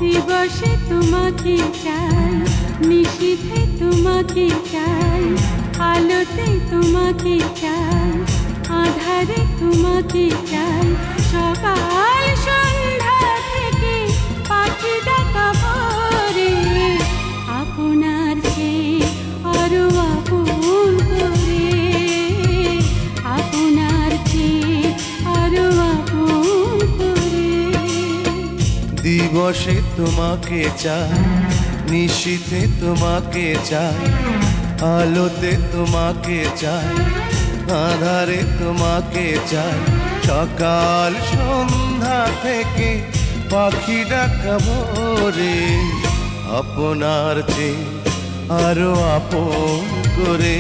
দিবসে তোমাকে চাই, নিশীথে তোমাকে চাই, আলোতে তোমাকে চাই, আধারে তোমাকে চাই। সকাল সন্ধ্যা থেকে পাখি ডাকা ভোরে, আপনার চেয়ে আরো আপন করে, আপনার চেয়ে আরো আপন করে। দিবসে তোমাকে চাই, নিশীথে তোমাকে চাই, আলোতে তোমাকে চাই, আধারে তোমাকে চাই। সকাল সন্ধ্যা থেকে পাখি ডাকা ভোরে, আপনার চেয়ে আরো আপন করে,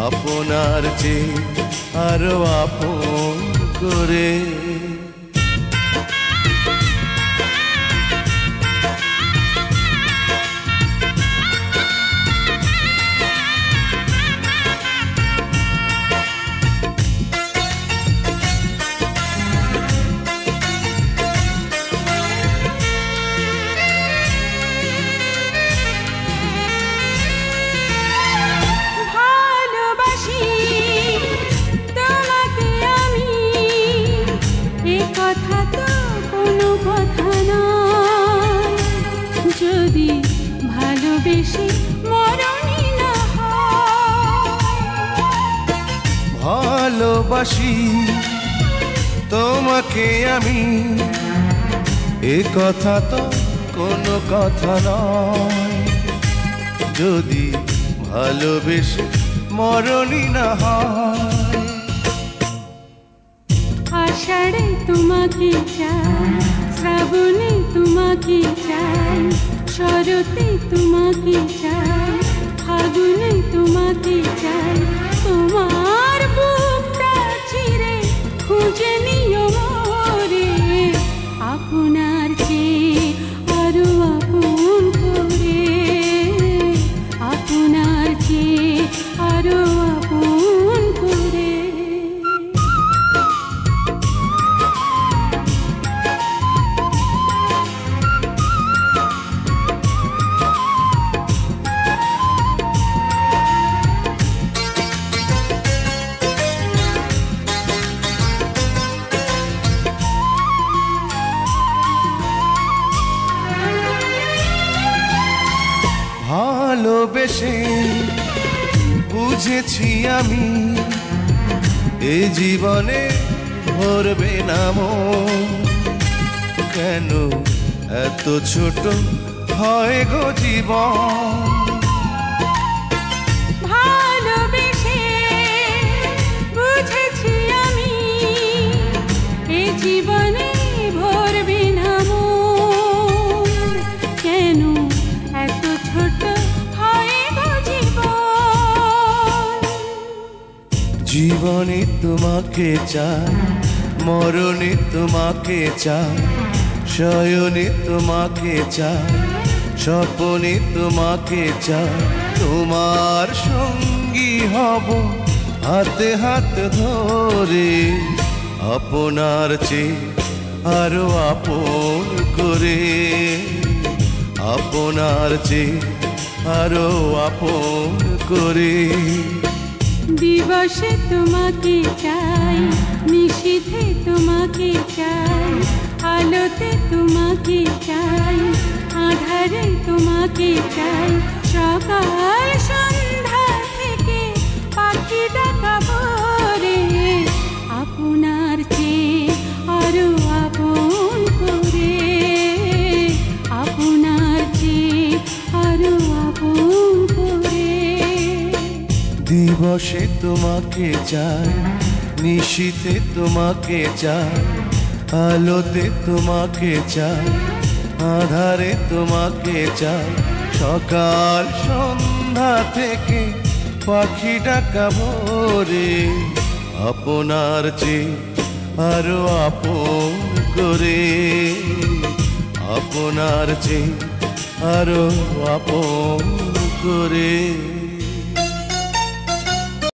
আপনার চেয়ে আরো আপন করে। যদি ভালোবেসে মরণই না হয়, ভালোবাসি তোমাকে আমি, এ কথা তো কোনো কথা নয়। যদি ভালোবেসে মরণই না হয়। আষাঢ়ে তোমাকে চাই, শ্রাবণে তোমাকে চাই, শরতে তোমাকে চাই, ফাগুনে তোমাকে চাই। তোমার বুকটা চিরে খুঁজে নিও মোরে, আপনার চেয়ে আরো আপন করে, আপনার চেয়ে আরো আপন করে। ভালোবেসে বুঝেছি আমি, এ জীবনে ভরবে না মন। কেন এত ছোট হয় গো জীবন? ভালোবেসে বুঝেছি আমি, এ জীবনে ভরবে না মন। কেন এত ছোট হয় গো জীবন? জীবনে তোমাকে চাই, মরণে তোমাকে চাই, শয়নে তোমাকে চাই, স্বপ্নে তোমাকে চাই। তোমার সঙ্গী হব হাতে হাত ধরে, আপনার চেয়ে আরো আপন করে, আপনার চেয়ে আরো আপন করে। দিবসে তোমাকে চাই, নিশীথে তোমাকে চাই, আলোতে তোমাকে চাই, আধারে তোমাকে চাই। সকাল সন্ধ্যা থেকে পাখি ডাকা ভোরে, আপনার চেয়ে আরো আপন করে, আপনার চেয়ে আরো আপন করে। দিবসে তোমাকে চাই, নিশীথে তোমাকে চাই, আলোতে তোমাকে চাই, আধারে তোমাকে চাই। সকাল সন্ধ্যা থেকে পাখি ডাকা ভোরে, আপনার চেয়ে আরো আপন করে, আপনার চেয়ে আরো আপন করে।